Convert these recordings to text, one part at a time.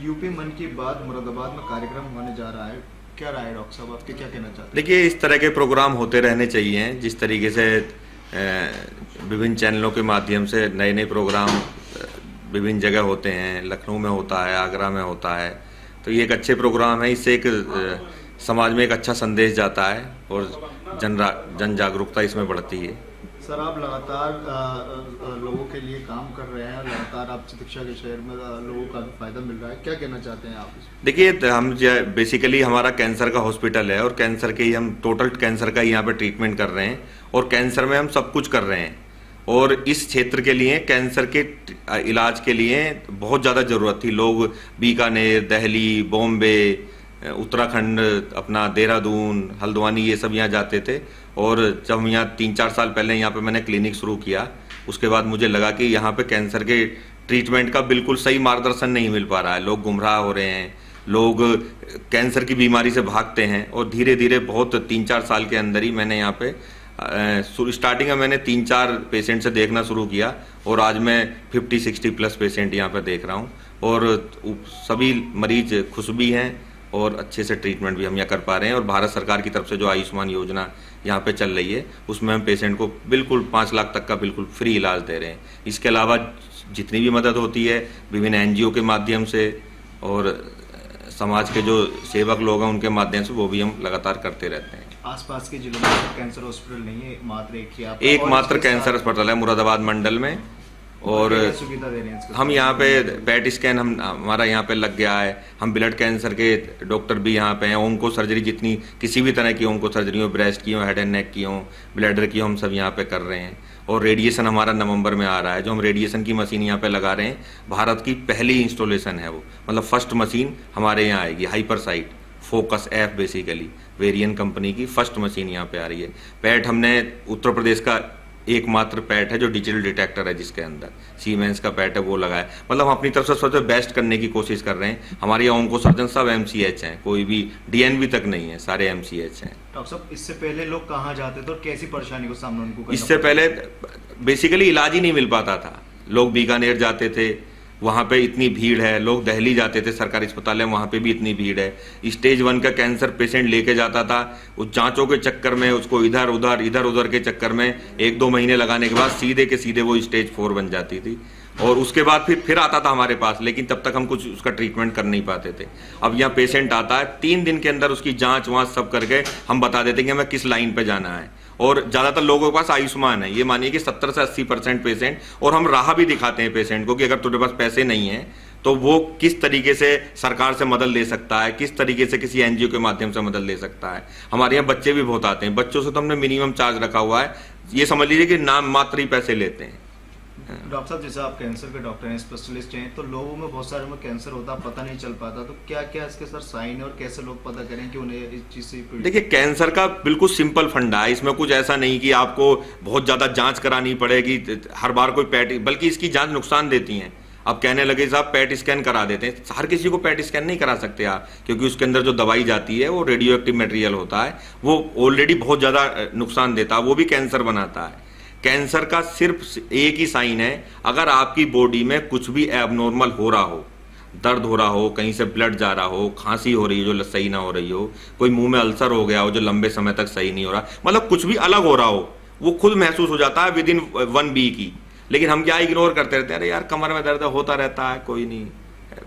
UP मन की बात मुरादाबाद में कार्यक्रम होने जा रहा है, क्या राय है डॉक्टर साहब, आपके क्या कहना चाहते हैं? देखिए, इस तरह के प्रोग्राम होते रहने चाहिए। जिस तरीके से विभिन्न चैनलों के माध्यम से नए नए प्रोग्राम विभिन्न जगह होते हैं, लखनऊ में होता है, आगरा में होता है, तो ये एक अच्छे प्रोग्राम है। इससे एक समाज में एक अच्छा संदेश जाता है और जन जागरूकता इसमें बढ़ती है। सर, आप लगातार लोगों के लिए काम कर रहे हैं, लगातार आप चिकित्सा के शहर में लोगों का फायदा मिल रहा है, क्या कहना चाहते हैं आप? देखिए, हम बेसिकली हमारा कैंसर का हॉस्पिटल है और कैंसर के ही हम टोटल कैंसर का यहाँ पे ट्रीटमेंट कर रहे हैं और कैंसर में हम सब कुछ कर रहे हैं। और इस क्षेत्र के लिए कैंसर के इलाज के लिए बहुत ज़्यादा ज़रूरत थी। लोग बीकानेर, दिल्ली, बॉम्बे, उत्तराखंड, अपना देहरादून, हल्द्वानी, ये सब यहाँ जाते थे। और जब हम यहाँ 3-4 साल पहले यहाँ पे मैंने क्लिनिक शुरू किया, उसके बाद मुझे लगा कि यहाँ पे कैंसर के ट्रीटमेंट का बिल्कुल सही मार्गदर्शन नहीं मिल पा रहा है। लोग गुमराह हो रहे हैं, लोग कैंसर की बीमारी से भागते हैं। और धीरे धीरे बहुत 3-4 साल के अंदर ही मैंने यहाँ पे स्टार्टिंग में मैंने 3-4 पेशेंट से देखना शुरू किया और आज मैं 50-60 प्लस पेशेंट यहाँ पे देख रहा हूँ और सभी मरीज खुश भी हैं और अच्छे से ट्रीटमेंट भी हम यहाँ कर पा रहे हैं। और भारत सरकार की तरफ से जो आयुष्मान योजना यहाँ पे चल रही है, उसमें हम पेशेंट को बिल्कुल 5 लाख तक का बिल्कुल फ्री इलाज दे रहे हैं। इसके अलावा जितनी भी मदद होती है विभिन्न एनजीओ के माध्यम से और समाज के जो सेवक लोग हैं उनके माध्यम से, वो भी हम लगातार करते रहते हैं। आसपास के जिलों में कैंसर हॉस्पिटल नहीं है, मात्र एक ही आप एकमात्र कैंसर अस्पताल है मुरादाबाद मंडल में। और सुविधा दे रहे हैं हम यहाँ पे पैट स्कैन हमारा यहाँ पे लग गया है। हम ब्लड कैंसर के डॉक्टर भी यहाँ पे हैं। ओंको सर्जरी, जितनी किसी भी तरह की ओंको सर्जरी हो, ब्रेस्ट की हो, हेड एंड नेक की हो, ब्लैडर की हो, हम सब यहाँ पे कर रहे हैं। और रेडिएशन हमारा नवंबर में आ रहा है, जो हम रेडिएशन की मशीन यहाँ पे लगा रहे हैं। भारत की पहली इंस्टॉलेशन है वो, मतलब फर्स्ट मशीन हमारे यहाँ आएगी। हाइपरसाइट फोकस एफ बेसिकली वेरियन कंपनी की फर्स्ट मशीन यहाँ पे आ रही है। पैट हमने उत्तर प्रदेश का एकमात्र पैट है जो डिजिटल डिटेक्टर है, जिसके अंदर सीमेंस का पैट है, वो लगाया। मतलब हम अपनी तरफ से सबसे बेस्ट करने की कोशिश कर रहे हैं। हमारे यहाँ ओंको सर्जन सब MCH हैं, कोई भी DNB तक नहीं है, सारे MCH हैं। डॉक्टर साहब, इससे पहले लोग कहाँ जाते थे और कैसी परेशानी को सामना उनको करना इससे पहले बेसिकली इलाज ही नहीं मिल पाता था। लोग बीकानेर जाते थे, वहाँ पे इतनी भीड़ है। लोग दिल्ली जाते थे सरकारी अस्पताल है, वहाँ पे भी इतनी भीड़ है। स्टेज 1 का कैंसर पेशेंट लेके जाता था, उस जांचों के चक्कर में उसको इधर उधर के चक्कर में 1-2 महीने लगाने के बाद सीधे के सीधे वो स्टेज 4 बन जाती थी। और उसके बाद फिर आता था हमारे पास, लेकिन तब तक हम कुछ उसका ट्रीटमेंट कर नहीं पाते थे। अब यहाँ पेशेंट आता है, 3 दिन के अंदर उसकी जाँच वाँच सब करके हम बता देते हैं कि हमें किस लाइन पर जाना है। और ज़्यादातर लोगों के पास आयुष्मान है, ये मानिए कि 70 से 80% पेशेंट। और हम राह भी दिखाते हैं पेशेंट को कि अगर तुम्हारे पास पैसे नहीं हैं तो वो किस तरीके से सरकार से मदद ले सकता है, किस तरीके से किसी एनजीओ के माध्यम से मदद ले सकता है। हमारे यहाँ बच्चे भी बहुत आते हैं, बच्चों से तो हमने मिनिमम चार्ज रखा हुआ है। ये समझ लीजिए कि नाम मात्र ही पैसे लेते हैं। डॉक्टर साहब, जैसे आप कैंसर के डॉक्टर हैं, स्पेशलिस्ट हैं, तो लोगों में बहुत सारे में कैंसर होता पता नहीं चल पाता, तो क्या क्या इसके सर साइन है और कैसे लोग पता करें कि उन्हें इस चीज से? देखिए, कैंसर का बिल्कुल सिंपल फंडा है। इसमें कुछ ऐसा नहीं कि आपको बहुत ज्यादा जांच करानी पड़ेगी हर बार कोई पैट, बल्कि इसकी जांच नुकसान देती है। अब कहने लगे साहब पैट स्कैन करा देते हैं, हर किसी को पैट स्कैन नहीं करा सकते आप, क्योंकि उसके अंदर जो दवाई जाती है वो रेडियो एक्टिव मटेरियल होता है, वो ऑलरेडी बहुत ज्यादा नुकसान देता है, वो भी कैंसर बनाता है। कैंसर का सिर्फ एक ही साइन है, अगर आपकी बॉडी में कुछ भी एबनॉर्मल हो रहा हो, दर्द हो रहा हो, कहीं से ब्लड जा रहा हो, खांसी हो रही हो जो सही ना हो रही हो, कोई मुंह में अल्सर हो गया हो जो लंबे समय तक सही नहीं हो रहा, मतलब कुछ भी अलग हो रहा हो, वो खुद महसूस हो जाता है विदिन 1 वीक ही। लेकिन हम क्या इग्नोर करते रहते हैं, अरे यार कमर में दर्द होता रहता है, कोई नहीं,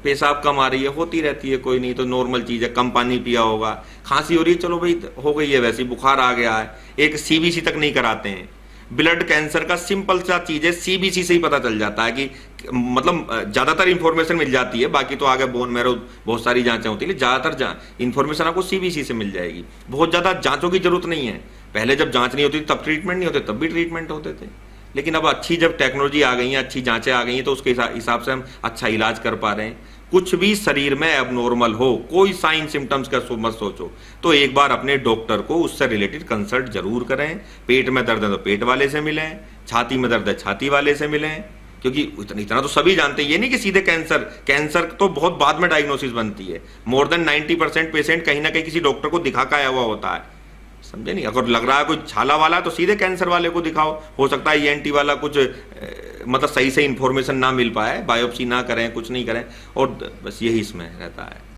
पेशाब कम आ रही है, होती रहती है, कोई नहीं, तो नॉर्मल चीज़ है, कम पानी पिया होगा, खांसी हो रही है, चलो भाई हो गई है, वैसे बुखार आ गया है। एक CBC तक नहीं कराते हैं। ब्लड कैंसर का सिंपल सा चीज है, CBC से ही पता चल जाता है कि मतलब ज्यादातर इंफॉर्मेशन मिल जाती है, बाकी तो आगे बोन मैरो बहुत सारी जांचें होती है, ज्यादातर इंफॉर्मेशन आपको CBC से मिल जाएगी। बहुत ज्यादा जांचों की जरूरत नहीं है। पहले जब जांच नहीं होती तब ट्रीटमेंट नहीं होते, तब भी ट्रीटमेंट होते थे। लेकिन अब अच्छी जब टेक्नोलॉजी आ गई है, अच्छी जांचें आ गई हैं, तो उसके हिसाब से हम अच्छा इलाज कर पा रहे हैं। कुछ भी शरीर में एबनॉर्मल हो, कोई साइन सिम्टम्स का मत सोचो, तो एक बार अपने डॉक्टर को उससे रिलेटेड कंसल्ट जरूर करें। पेट में दर्द है तो पेट वाले से मिलें, छाती में दर्द है छाती वाले से मिलें, क्योंकि इतना तो सभी जानते हैं। ये नहीं कि सीधे कैंसर तो बहुत बाद में डायग्नोसिस बनती है। मोर देन 90% पेशेंट कहीं ना कहीं किसी डॉक्टर को दिखा के आया हुआ होता है। समझे नहीं? अगर लग रहा है कोई छाला वाला तो सीधे कैंसर वाले को दिखाओ। हो सकता है ईएनटी वाला कुछ मतलब सही से इन्फॉर्मेशन ना मिल पाए, बायोप्सी ना करें, कुछ नहीं करें, और बस यही इसमें रहता है।